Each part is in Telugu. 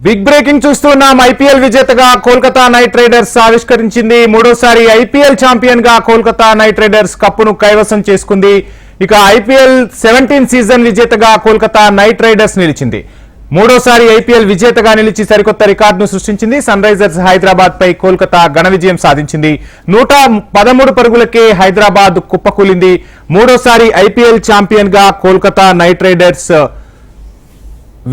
బిగ్ బ్రేకింగ్ చూస్తున్నాం. ఐపీఎల్ విజేతగా కోల్కతా నైట్ రైడర్స్ ఆవిష్కరించింది. మూడోసారి ఐపీఎల్ ఛాంపియన్ గా కోల్కతా నైట్ రైడర్స్ కప్పును కైవసం చేసుకుంది. ఇక ఐపీఎల్ 17 సీజన్ విజేతగా కోల్కతా నైట్ రైడర్స్ నిలిచింది. మూడోసారి ఐపీఎల్ విజేతగా నిలిచి సరికొత్త రికార్డును సృష్టించింది. సన్ రైజర్స్ హైదరాబాద్ పై కోల్కతా ఘన విజయం సాధించింది. 113 పరుగులకే హైదరాబాద్ కుప్పకూలింది. మూడోసారి ఐపీఎల్ ఛాంపియన్ గా కోల్కతా నైట్ రైడర్స్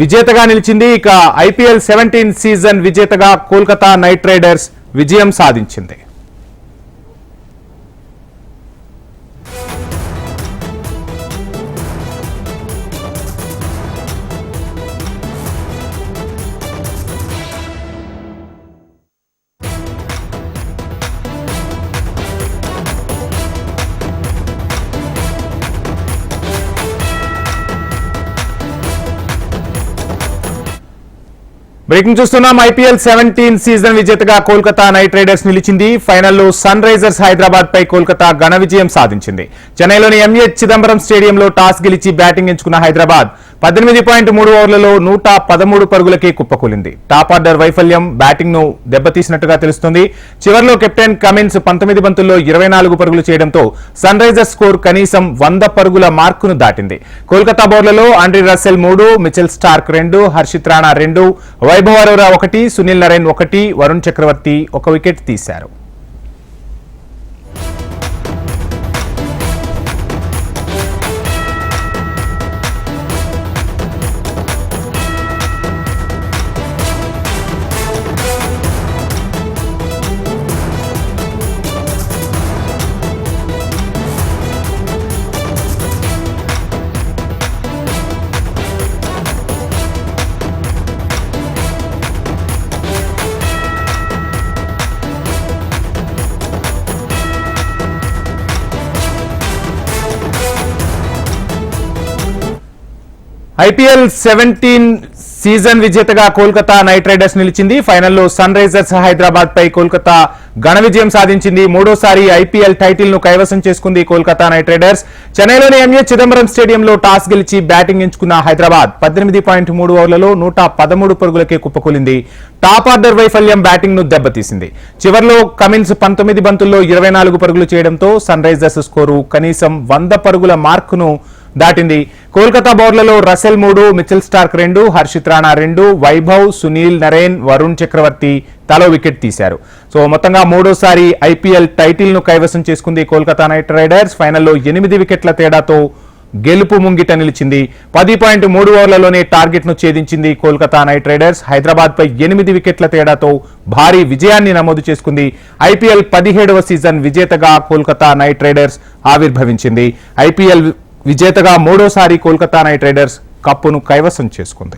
విజేతగా నిలిచింది. ఇక ఐపీఎల్ 17 సీజన్ విజేతగా కోల్కతా నైట్ రైడర్స్ విజయం సాధించింది. బ్రేకింగ్ చూస్తున్నాం. ఐపీఎల్ 17 సీజన్ విజేతగా కోల్కతా నైట్ రైడర్స్ నిలిచింది. ఫైనల్లో సన్ రైజర్స్ హైదరాబాద్ పై కోల్కతా ఘన విజయం సాధించింది. చెన్నైలోని ఎంఏ చిదంబరం స్టేడియంలో టాస్ గెలిచి బ్యాటింగ్ ఎంచుకున్న హైదరాబాద్ 18.3 ఓవర్లలో 113 పరుగులకే కుప్పకూలింది. టాప్ ఆర్డర్ వైఫల్యం బ్యాటింగ్ ను దెబ్బతీసినట్టుగా తెలుస్తోంది. చివర్లో కెప్టెన్ కమిన్స్ 19 బంతుల్లో 24 పరుగులు చేయడంతో సన్ రైజర్స్ స్కోర్ కనీసం 100 పరుగుల మార్కును దాటింది. కోల్కతా బౌలర్లలో Andre Russell 3, Mitchell Starc 2, Harshit Rana 2, Vaibhav Arora 1, Sunil Narine 1, Varun Chakravarthy 1 wicket తీశారు. ఐపీఎల్ 17 సీజన్ విజేతగా కోల్కతా నైట్ రైడర్స్ నిలిచింది. ఫైనల్లో సన్ రైజర్స్ హైదరాబాద్ పై కోల్కతా ఘన విజయం సాధించింది. మూడోసారి ఐపీఎల్ టైటిల్ ను కైవసం చేసుకుంది కోల్కతా నైట్ రైడర్స్. చెన్నైలోని ఎంఏ చిదంబరం స్టేడియంలో టాస్ గెలిచి బ్యాటింగ్ ఎంచుకున్న హైదరాబాద్ 18.3 ఓవర్లలో 113 పరుగులకే కుప్పకూలింది. టాప్ ఆర్డర్ వైఫల్యం బ్యాటింగ్ ను దెబ్బతీసింది. చివర్లో కమిన్స్ 19 బంతుల్లో 24 పరుగులు చేయడంతో సన్ రైజర్స్ స్కోరు కనీసం 100 పరుగుల మార్కును దాటింది. కోల్కతా బౌలర్లలో Russell 3, Mitchell Starc 2, Harshit Rana 2, Vaibhav, Sunil Narine, Varun Chakravarthy తలో వికెట్ తీశారు. సో మొత్తంగా మూడోసారి ఐపీఎల్ టైటిల్ ను కైవసం చేసుకుంది కోల్కతా నైట్ రైడర్స్. ఫైనల్లో 8 వికెట్ల తేడాతో గెలుపు ముంగిట నిలిచింది. 10.3 ఓవర్లలోనే టార్గెట్ ను ఛేదించింది కోల్కతా నైట్ రైడర్స్. హైదరాబాద్ పై 8 వికెట్ల తేడాతో భారీ విజయాన్ని నమోదు చేసుకుంది. ఐపీఎల్ 17వ సీజన్ విజేతగా కోల్కతా నైట్ రైడర్స్ ఆవిర్భవించింది. ఐపీఎల్ విజేతగా మూడోసారి కోల్కతా నైట్ రైడర్స్ కప్పును కైవసం చేసుకుంది.